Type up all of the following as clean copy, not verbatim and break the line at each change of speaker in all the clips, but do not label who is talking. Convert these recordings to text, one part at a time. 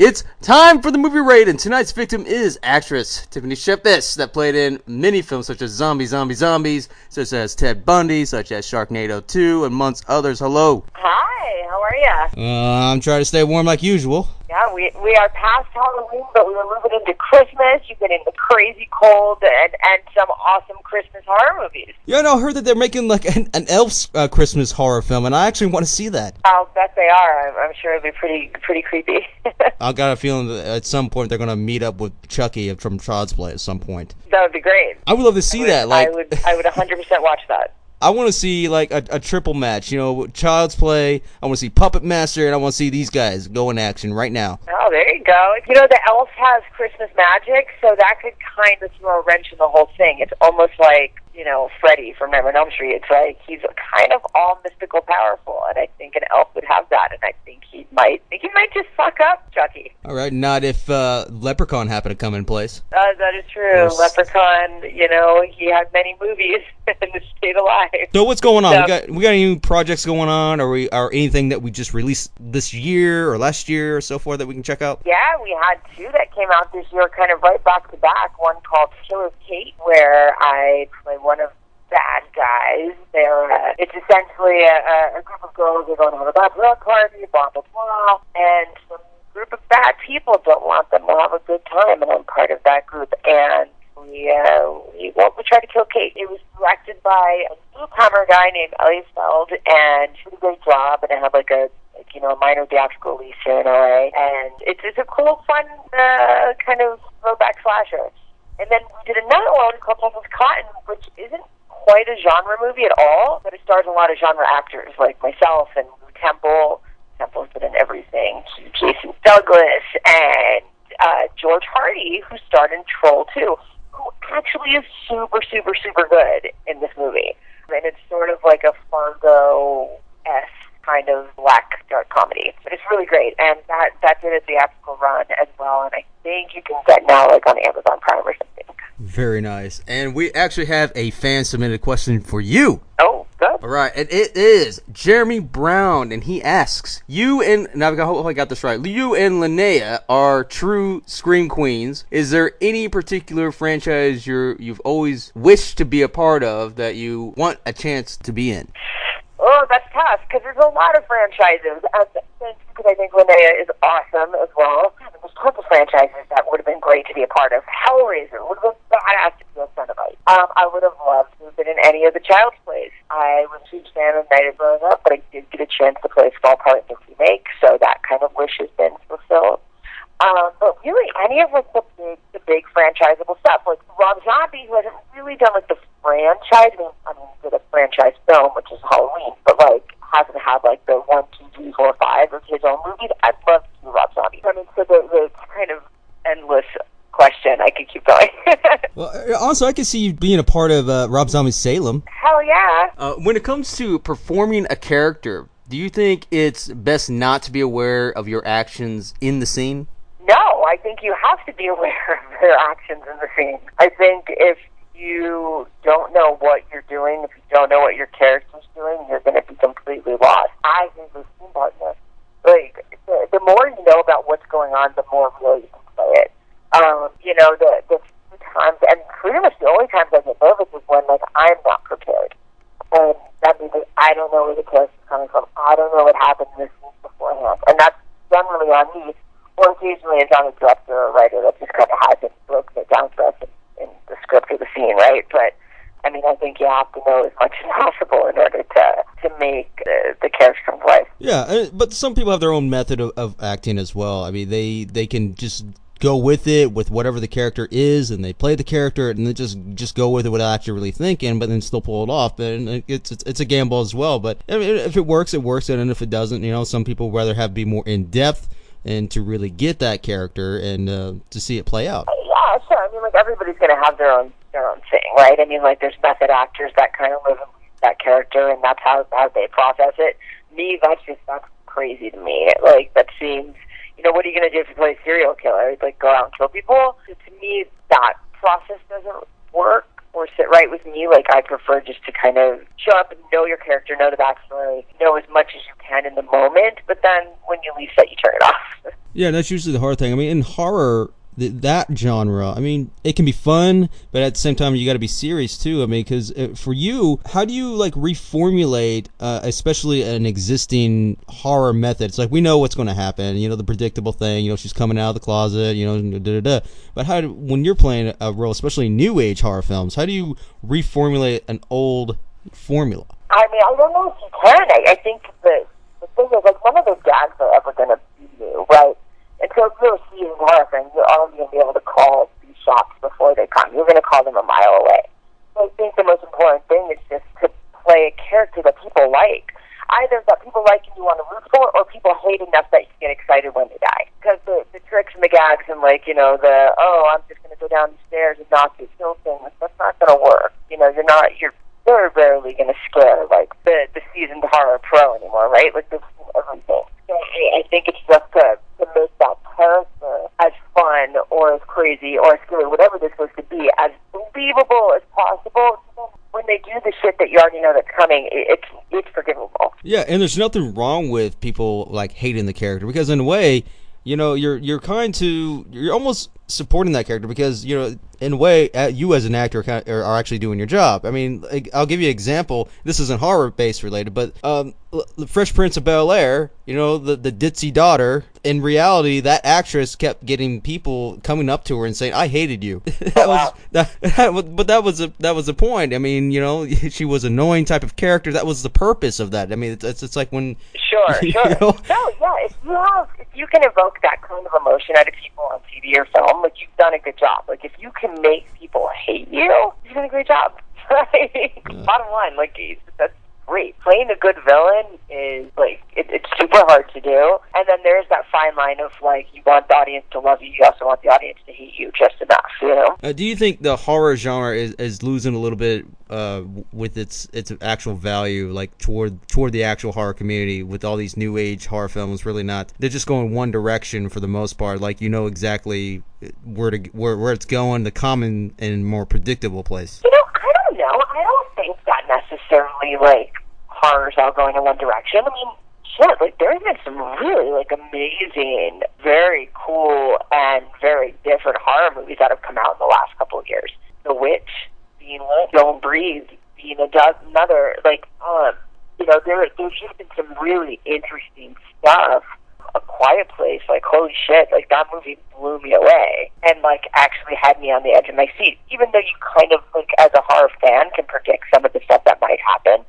It's time for the movie raid, and tonight's victim is actress Tiffany Shepis, that played in many films such as Zombies, such as Ted Bundy, such as Sharknado 2, and amongst others. Hello.
Hi, how are ya?
I'm trying to stay warm like usual.
Yeah, we are past Halloween, but we were moving into Christmas. You've been in the crazy cold and some awesome Christmas horror movies.
Yeah, no, I heard that they're making like an Elf's Christmas horror film, and I actually want to see that.
I'll bet they are. I'm sure it'll be pretty creepy.
I got a feeling that at some point they're going to meet up with Chucky from Child's Play at some point.
That would be great.
I would love to see that. Like,
I would 100% watch that.
I want to see like a triple match, Child's Play, I want to see Puppet Master, and I want to see these guys go in action right now.
Oh, there you go. The elf has Christmas magic, so that could kind of throw a wrench in the whole thing. It's almost like, Freddy from Nightmare on Elm Street. It's like he's kind of all mystical powerful, and I think an elf would have that, and I think he might just fuck up Chucky.
All right, not if Leprechaun happened to come in place.
That is true. Leprechaun, he had many movies and stayed alive.
So what's going on? We got any new projects going on, or anything that we just released this year or last year or so forth that we can check out?
Yeah, we had two that came out this year, kind of right back to back. One called Killer Kate, where I play one of bad guys. It's essentially a group of girls who are going to have a bachelor party, blah blah blah, and some group of bad people don't want them to have a good time, and I'm part of that group. And we tried to kill Kate. It was directed by a newcomer guy named Elliot Feld, and she did a great job. And it had a minor theatrical release here in LA, and it's a cool, fun kind of throwback slasher. And then we did another one called Texas Cotton, which isn't quite a genre movie at all, but it stars a lot of genre actors like myself and Lou Temple. Temple's been in everything. Jason Douglas and George Hardy, who starred in Troll 2, who actually is super, super, super good in this movie. And it's sort of like a Fargo-esque kind of black dark comedy. But it's really great. And that did a theatrical run as well. And I think you can get now on Amazon Prime or something.
Very nice. And we actually have a fan-submitted question for you.
Oh, good.
All right, and it is Jeremy Brown, and he asks, I hope I got this right, you and Linnea are true Scream Queens. Is there any particular franchise you've always wished to be a part of that you want a chance to be in?
Oh, that's tough, because there's a lot of franchises, because I think Linnea is awesome as well. There's tons of franchises that would have been great to be a part of. Hellraiser would have been badass to be a Cenobite. I would have loved to have been in any of the Child's Plays. I was a huge fan of Night of growing up, but I did get a chance to play a small part in the remake, so that kind of wish has been fulfilled. But really, any of the big franchisable stuff, like Rob Zombie, who hasn't really done the franchise. I mean, did a franchise film, which is Halloween, but hasn't had the 1, 2, 3, 4, 5 of his own movies. I'd love to see Rob Zombie. I mean, so the kind of endless question. I could keep going.
Well, also, I can see you being a part of Rob Zombie's Salem.
Hell yeah.
When it comes to performing a character, do you think it's best not to be aware of your actions in the scene?
No, I think you have to be aware of your actions in the scene. I think if you don't know what you're doing, if you don't know what your character's doing, you're going to be completely lost. I think with scene partners, the more you know about what's going on, the more real you can play it. The few times, and pretty much the only times I get nervous is when I'm not prepared. And that means that I don't know where the character's coming from. I don't know what happened in this scene beforehand. And that's generally on me, or occasionally it's on a director or writer that just kind of hasn't broken it down for us in the script of the scene, right? But I mean, I think you have to know as much as possible in order to make the character come to life.
Yeah, but some people have their own method of acting as well. I mean, they can just go with it with whatever the character is, and they play the character, and then just go with it without actually really thinking, but then still pull it off. And it's a gamble as well. But I mean, if it works, it works, and if it doesn't, some people rather be more in depth and to really get that character and to see it play out.
Yeah, sure. I mean, everybody's going to have their own thing, right? I mean, there's method actors that kind of live in that character, and that's how they process it. Me, that's crazy to me. That seems, what are you going to do if you play a serial killer? Go out and kill people? To me, that process doesn't work or sit right with me. I prefer just to kind of show up and know your character, know the backstory, know as much as you can in the moment, but then when you leave set, you turn it off.
Yeah, that's usually the hard thing. I mean, in horror, that genre, I mean, it can be fun, but at the same time, you got to be serious too. I mean, because for you, how do you like reformulate, especially an existing horror method? It's like we know what's going to happen. You know, the predictable thing. You know, she's coming out of the closet. You know, da da da. But when you're playing a role, especially new age horror films, how do you reformulate an old formula?
I mean, I don't know if you can. I think the thing is, like, none of the gags are ever going to be new, right? And so if you're a seasoned horror fan, you're always going to be able to call these shots before they come. You're going to call them a mile away. So I think the most important thing is just to play a character that people like. Either that people like and you want to root for, or people hate enough that you get excited when they die. Because the tricks and the gags and, like, you know, I'm just going to go down the stairs and knock you kill thing, like, that's not going to work. You know, you're very rarely going to scare, like, the seasoned horror pro anymore, right? Like, they've seen everything. So I think it's just to make that character as fun or as crazy or as scary, whatever they're supposed to be, as believable as possible. When they do the shit that you already know that's coming, it's forgivable.
Yeah, and there's nothing wrong with people like hating the character, because in a way, you know, you're almost supporting that character, because, you know, in a way, you as an actor are actually doing your job. I mean, like, I'll give you an example. This isn't horror-based related, but the Fresh Prince of Bel-Air, you know, the ditzy daughter, in reality, that actress kept getting people coming up to her and saying, "I hated you." But that was the point. I mean, you know, she was an annoying type of character. That was the purpose of that. I mean, it's like when...
Sure. You know? No, yeah, if you can evoke that kind of emotion out of people on TV or film, like, you've done a good job. Like, if you can make people hate you, you've done a great job. Right? Bottom line, like, that's great. Playing a good villain is, like, it's super hard to do. And then there's that fine line of, like, you want the audience to love you, you also want the audience to hate you just enough, you know?
Do you think the horror genre is losing a little bit with its actual value, like, toward the actual horror community, with all these new age horror films? Really not. They're just going one direction for the most part. Like, you know exactly where it's going, the common and more predictable place.
You know, I don't know. I don't think that necessarily, like, horror's all going in one direction. I mean, shit, like, there's been some really, like, amazing, very cool, and very different horror movies that have come out in the last couple of years. The Witch being one, Don't Breathe being another, like, you know, there's just been some really interesting stuff. A Quiet Place, like, holy shit, like, that movie blew me away and, like, actually had me on the edge of my seat. Even though you kind of, like, as a horror fan can predict some of the stuff that might happen,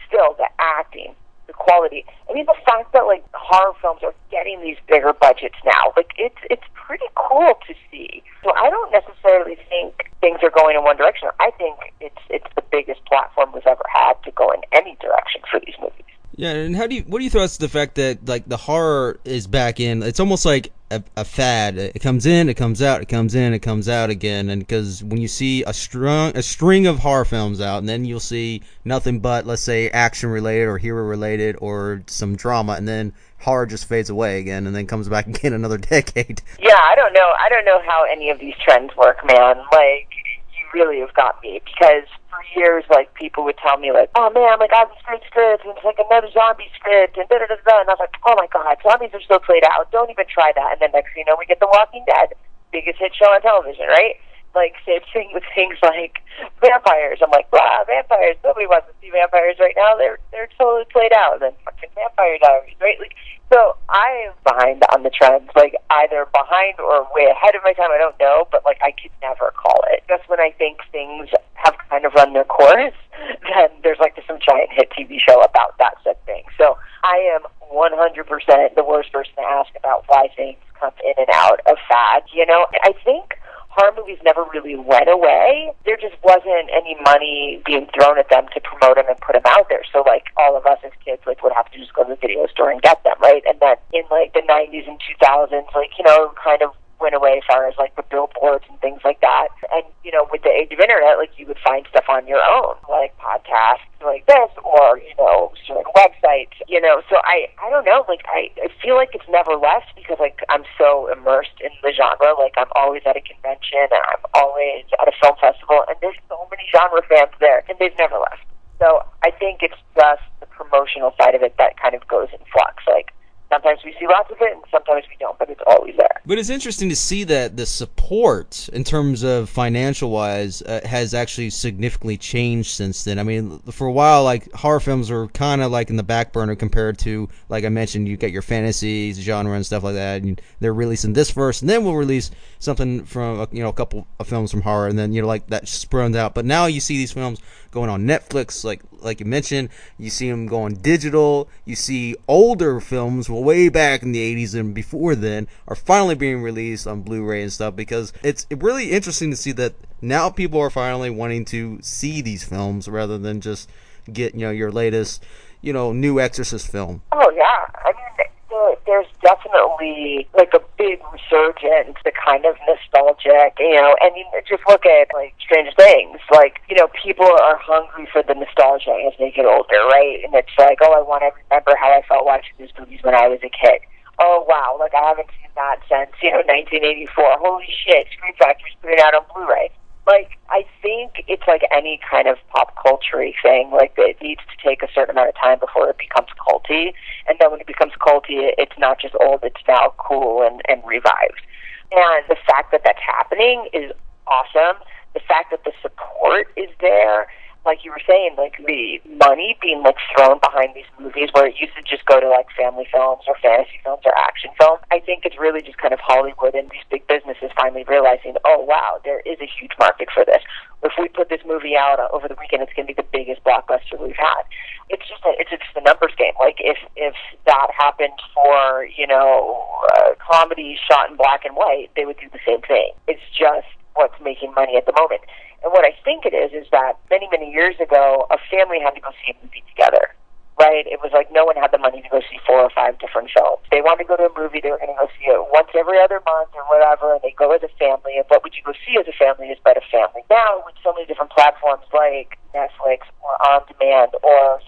still, the acting, the quality. I mean, the fact that, like, horror films are getting these bigger budgets now, like, it's pretty cool to see. So I don't necessarily think things are going in one direction. I think it's the biggest platform we've ever had to go in any direction for these movies.
Yeah, and what do you throw to the fact that, like, the horror is back in? It's almost like a fad. It comes in, it comes out, it comes in, it comes out again. And because when you see a string of horror films out, and then you'll see nothing but, let's say, action related or hero related or some drama, and then horror just fades away again, and then comes back again another decade.
Yeah, I don't know how any of these trends work, man. Like, you really have got me, because for years, like, people would tell me, like, oh man, like, I have this great script, and it's like another zombie script, and da-da-da-da, and I was like, oh my god, zombies are so played out, don't even try that. And then next thing you know, we get The Walking Dead, biggest hit show on television, right? Like, same thing with things like vampires. I'm like, wow, vampires, nobody wants to see vampires right now, they're totally played out. And then fucking Vampire Diaries, right? Like, so I'm behind on the trends, like, either behind or way ahead of my time, I don't know, but, like, I could never call it. Just when I think things have kind of run their course, then there's, like, some giant hit TV show about that said thing. So I am 100% the worst person to ask about why things come in and out of fads, you know? I think horror movies never really went away. There just wasn't any money being thrown at them to promote them and put them out there. So, like, all of us as kids, like, would have to just go to the video store and get them, right? And then in, like, the 90s and 2000s, like, you know, kind of went away as far as, like, the billboards and things like that. And, you know, with the age of internet, like, you would find stuff on your own, like podcasts like this, or, you know, certain websites, you know. So I don't know, like, I feel like it's never left, because, like, I'm so immersed in the genre. Like, I'm always at a convention, and I'm always at a film festival, and there's so many genre fans there, and they've never left. So I think it's just the promotional side of it that kind of goes in flux. Like, Sometimes we see lots of it, and sometimes we don't, but it's always there.
But it's interesting to see that the support, in terms of financial-wise, has actually significantly changed since then. I mean, for a while, like, horror films were kind of like in the back burner compared to, like I mentioned, you get your fantasy genre and stuff like that, and they're releasing this first, and then we'll release something from, a couple of films from horror, and then, like, that spruns out. But now you see these films going on Netflix, like you mentioned, you see them going digital, you see older films way back in the 80s and before then are finally being released on Blu-ray and stuff, because it's really interesting to see that now people are finally wanting to see these films rather than just get, your latest, new Exorcist film.
Oh, yeah. I mean, there's definitely, like, a big resurgence, the kind of nostalgic, and you just look at, like, Stranger Things. Like, people are hungry for the nostalgia as they get older, right? And it's like, oh, I want to remember how I felt watching these movies when I was a kid. Oh, wow, like, I haven't seen that since, 1984. Holy shit, Scream Factory's putting it out on Blu-ray. Like, I think it's like any kind of pop culture thing. Like, it needs to take a certain amount of time before it becomes culty. And then when it becomes culty, it's not just old, it's now cool and revived. And the fact that that's happening is awesome. The fact that the support is there, like you were saying, like the money being like thrown behind these movies where it used to just go to like family films or fantasy films or action films. I think it's really just kind of Hollywood and these big businesses finally realizing, oh wow, there is a huge market for this. If we put this movie out over the weekend, it's going to be the biggest blockbuster we've had. It's just a numbers game. Like if that happened for comedy shot in black and white, they would do the same thing. It's just what's making money at the moment. And what I think it is that many, many years ago, a family had to go see a movie together, right? It was like no one had the money to go see 4 or 5 different films. They wanted to go to a movie, they were going to go see it once every other month or whatever, and they go as a family. And what would you go see as a family is but a family. Now, with so many different platforms like Netflix or On Demand or,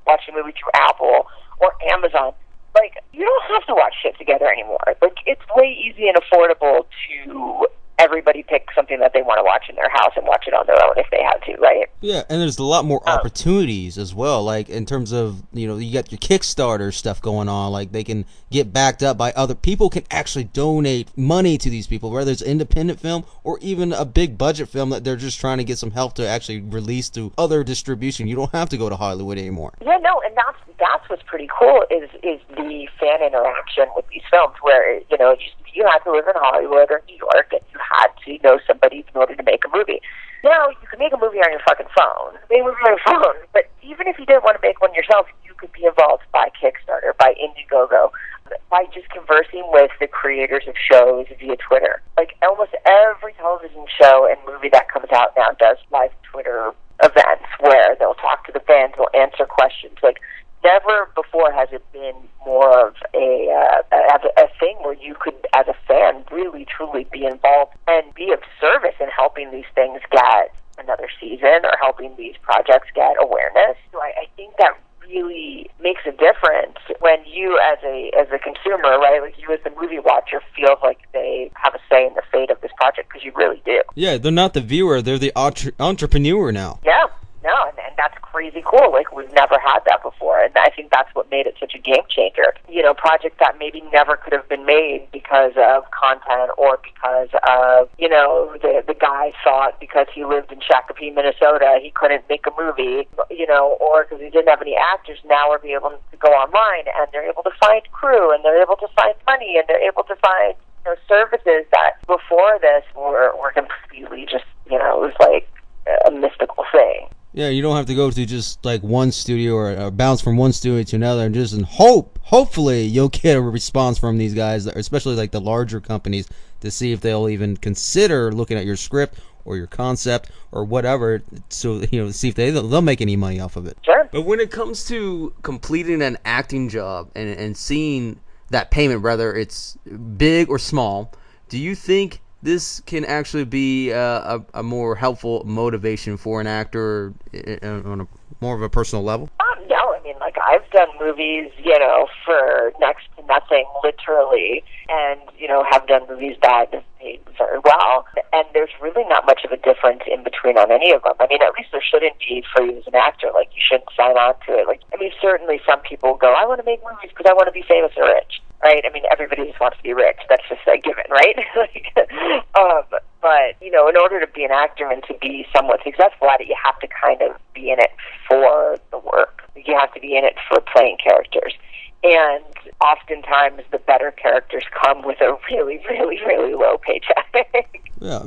watching a movie through Apple or Amazon, like, you don't have to watch shit together anymore. Like, it's way easy and affordable to everybody pick something that they want to watch in their house and watch it on their own if they have to, right?
Yeah, and there's a lot more opportunities as well, like in terms of, you got your Kickstarter stuff going on, like they can get backed up by other people, can actually donate money to these people, whether it's independent film or even a big budget film that they're just trying to get some help to actually release to other distribution. You don't have to go to Hollywood anymore.
Yeah, no, and that's what's pretty cool is the fan interaction with these films where, it used to be you had to live in Hollywood or New York and you had to know somebody in order to make a movie. Now, you can make a movie on your fucking phone. Make a movie on your phone. But even if you didn't want to make one yourself, you could be involved by Kickstarter, by Indiegogo, by just conversing with the creators of shows via Twitter. Like, almost every television show and movie that comes out now does live Twitter events where they'll talk to the fans, they'll answer questions. Like, never before has it been more of a thing where you could, as a fan, really, truly be involved and be of service in helping these things get another season or helping these projects get awareness. So I think that really makes a difference when you, as a consumer, right, like you as the movie watcher, feels like they have a say in the fate of this project, because you really do.
Yeah, they're not the viewer, they're the entrepreneur now.
Yeah. No, and that's crazy cool. Like, we've never had that before, and I think that's what made it such a game changer. Projects that maybe never could have been made because of content or because of, the guy thought because he lived in Shakopee, Minnesota, he couldn't make a movie, or because he didn't have any actors. Now we're able to go online, and they're able to find crew, and they're able to find money, and they're able to find services that before this were completely just, it was like a mystical thing.
Yeah, you don't have to go to just like one studio or bounce from one studio to another and just hopefully you'll get a response from these guys, especially like the larger companies, to see if they'll even consider looking at your script or your concept or whatever, so see if they'll make any money off of it.
Sure.
But when it comes to completing an acting job and seeing that payment, whether it's big or small, do you think this can actually be a more helpful motivation for an actor on a more of a personal level?
No, I mean, like, I've done movies, for next to nothing, literally, and, have done movies that have paid very well. And there's really not much of a difference in between on any of them. I mean, at least there shouldn't be for you as an actor. Like, you shouldn't sign on to it. Like, I mean, certainly some people go, I want to make movies because I want to be famous or rich, right? I mean, everybody just wants to be rich. That's just a given, right? But, you know, in order to be an actor and to be somewhat successful at it, you have to kind of be in it for the work. You have to be in it for playing characters. And oftentimes the better characters come with a really, really, really low paycheck.
Yeah,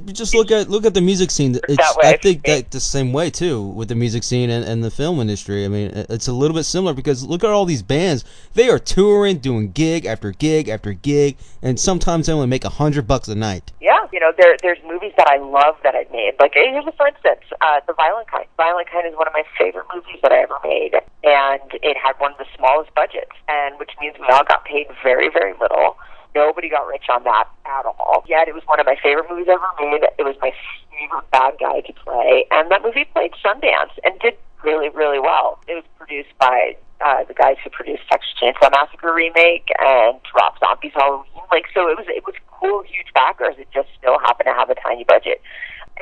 just look at the music scene. I think that the same way too with the music scene and the film industry. I mean, it's a little bit similar because look at all these bands. They are touring, doing gig after gig after gig, and sometimes they only make $100 a night. Yeah,
you know, there's movies that I love that I've made. Like, here's a for instance, The Violent Kind. Violent Kind is one of my favorite movies that I ever made, and it had one of the smallest budgets, and which means we all got paid very, very little. Nobody got rich on that at all. Yet it was one of my favorite movies ever made. It was my favorite bad guy to play, and that movie played Sundance and did really, really well. It was produced by the guys who produced Texas Chainsaw Massacre remake and Rob Zombie's Halloween. Like, so it was cool, huge backers. It just still happened to have a tiny budget.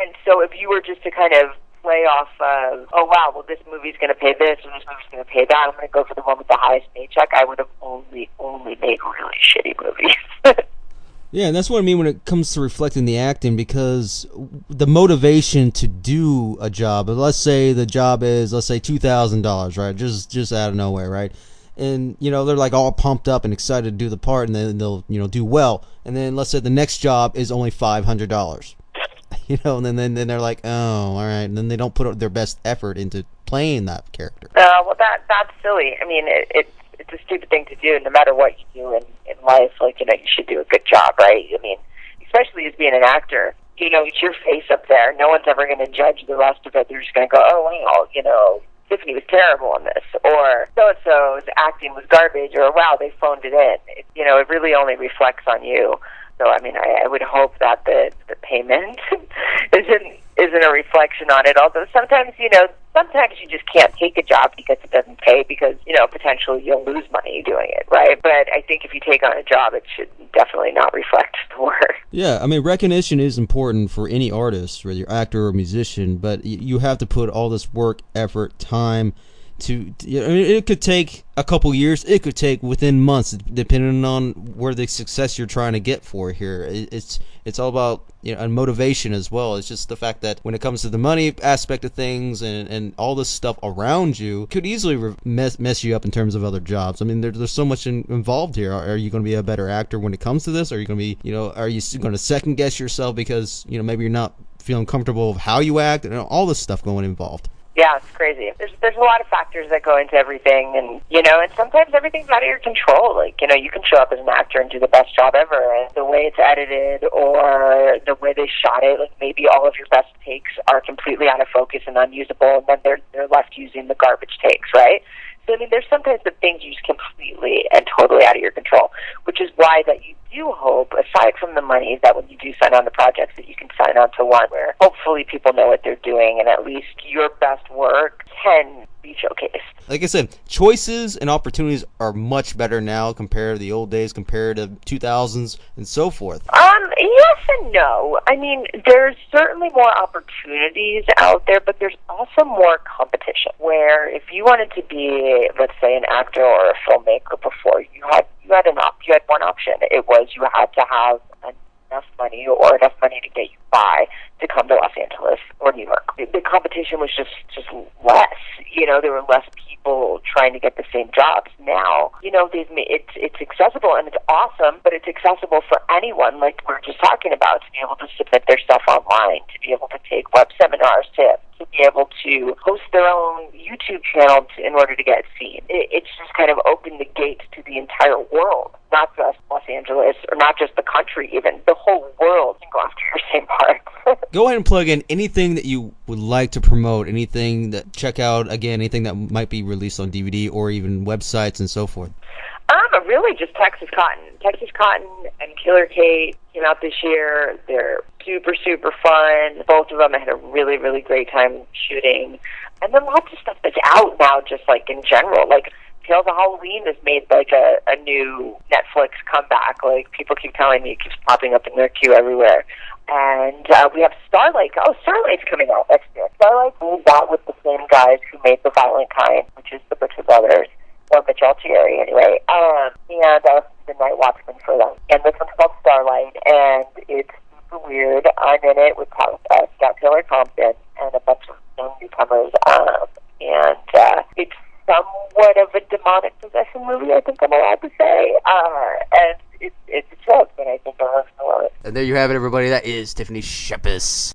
And so if you were just to kind of play off of, oh wow, well this movie's going to pay this and this movie's going to pay that, I'm going to go for the one with the highest paycheck, I would have only made really shitty movies.
Yeah, and that's what I mean when it comes to reflecting the acting, because the motivation to do a job, let's say the job is, let's say $2,000, right? Just out of nowhere, right? And, you know, they're like all pumped up and excited to do the part, and then they'll, you know, do well. And then let's say the next job is only $500. You know, and then they're like, oh, all right. And then they don't put their best effort into playing that character.
Well, that's silly. I mean, it's a stupid thing to do. No matter what you do in life, like, you know, you should do a good job, right? I mean, especially as being an actor, you know, it's your face up there. No one's ever going to judge the rest of it. They're just going to go, oh, wow, you know, Tiffany was terrible in this, or so-and-so's acting was garbage, or wow, they phoned it in. You know, it really only reflects on you. So, I mean, I would hope that the payment isn't a reflection on it. Although sometimes you just can't take a job because it doesn't pay, because, you know, potentially you'll lose money doing it, right? But I think if you take on a job, it should definitely not reflect the work.
Yeah, I mean, recognition is important for any artist, whether you're actor or musician, but you have to put all this work, effort, time to, you know, it could take a couple years, it could take within months, depending on where the success you're trying to get for here. It's all about, you know, and motivation as well. It's just the fact that when it comes to the money aspect of things and all this stuff around you could easily mess you up in terms of other jobs. I mean, there's so much involved here. Are you going to be a better actor when it comes to this? Are you going to be, you know, are you going to second guess yourself because, you know, maybe you're not feeling comfortable of how you act and all this stuff going involved?
Yeah, it's crazy. There's a lot of factors that go into everything, and, you know, and sometimes everything's out of your control. Like, you know, you can show up as an actor and do the best job ever, and the way it's edited or the way they shot it, like maybe all of your best takes are completely out of focus and unusable, and then they're left using the garbage takes, right? So, I mean, there's sometimes the things you just completely and totally out of your control, which is why that you do hope, aside from the money, that when you do sign on to projects, that you can sign on to one where hopefully people know what they're doing and at least your best work can be showcased.
Like I said, choices and opportunities are much better now compared to the old days, compared to 2000s and so forth.
Yes and no. I mean, there's certainly more opportunities out there, but there's also more competition. Where if you wanted to be, let's say, an actor or a filmmaker before, you had one option. It was you had to have enough money or enough money to get you by to come to Los Angeles or New York. The competition was just less. You know, there were less people trying to get the same jobs. Now, you know, it's accessible and it's awesome, but it's accessible for anyone, like we're just talking about, to be able to submit their stuff online, to be able to take web seminars, to be able to host their own YouTube channel in order to get seen. It's just kind of opened the gates to the entire world, not just Los Angeles, or not just the country even. The whole world can go after your same part.
Go ahead and plug in anything that you would like to promote, anything that, check out, again, anything that might be released on DVD or even websites and so forth.
Really just Texas Cotton. Texas Cotton and Killer Kate came out this year. They're super, super fun. Both of them, I had a really, really great time shooting. And then lots of stuff that's out now, just like in general. Like Tales of Halloween has made like a new Netflix comeback. Like, people keep telling me, it keeps popping up in their queue everywhere. And we have Starlight. Oh, Starlight's coming out next year. Starlight made that with the same guys who made The Violent Kind, which is the Butcher Brothers, or Mitch Altieri anyway. And the Night Watchman for them. And this one's called Starlight, and it's super weird. I'm in it with Scott Taylor Thompson and a bunch of young newcomers. And it's somewhat of a demonic possession movie, I think I'm allowed to say. And it's a joke, but I think everyone's going to love it.
And there you have it, everybody. That is Tiffany Shepis.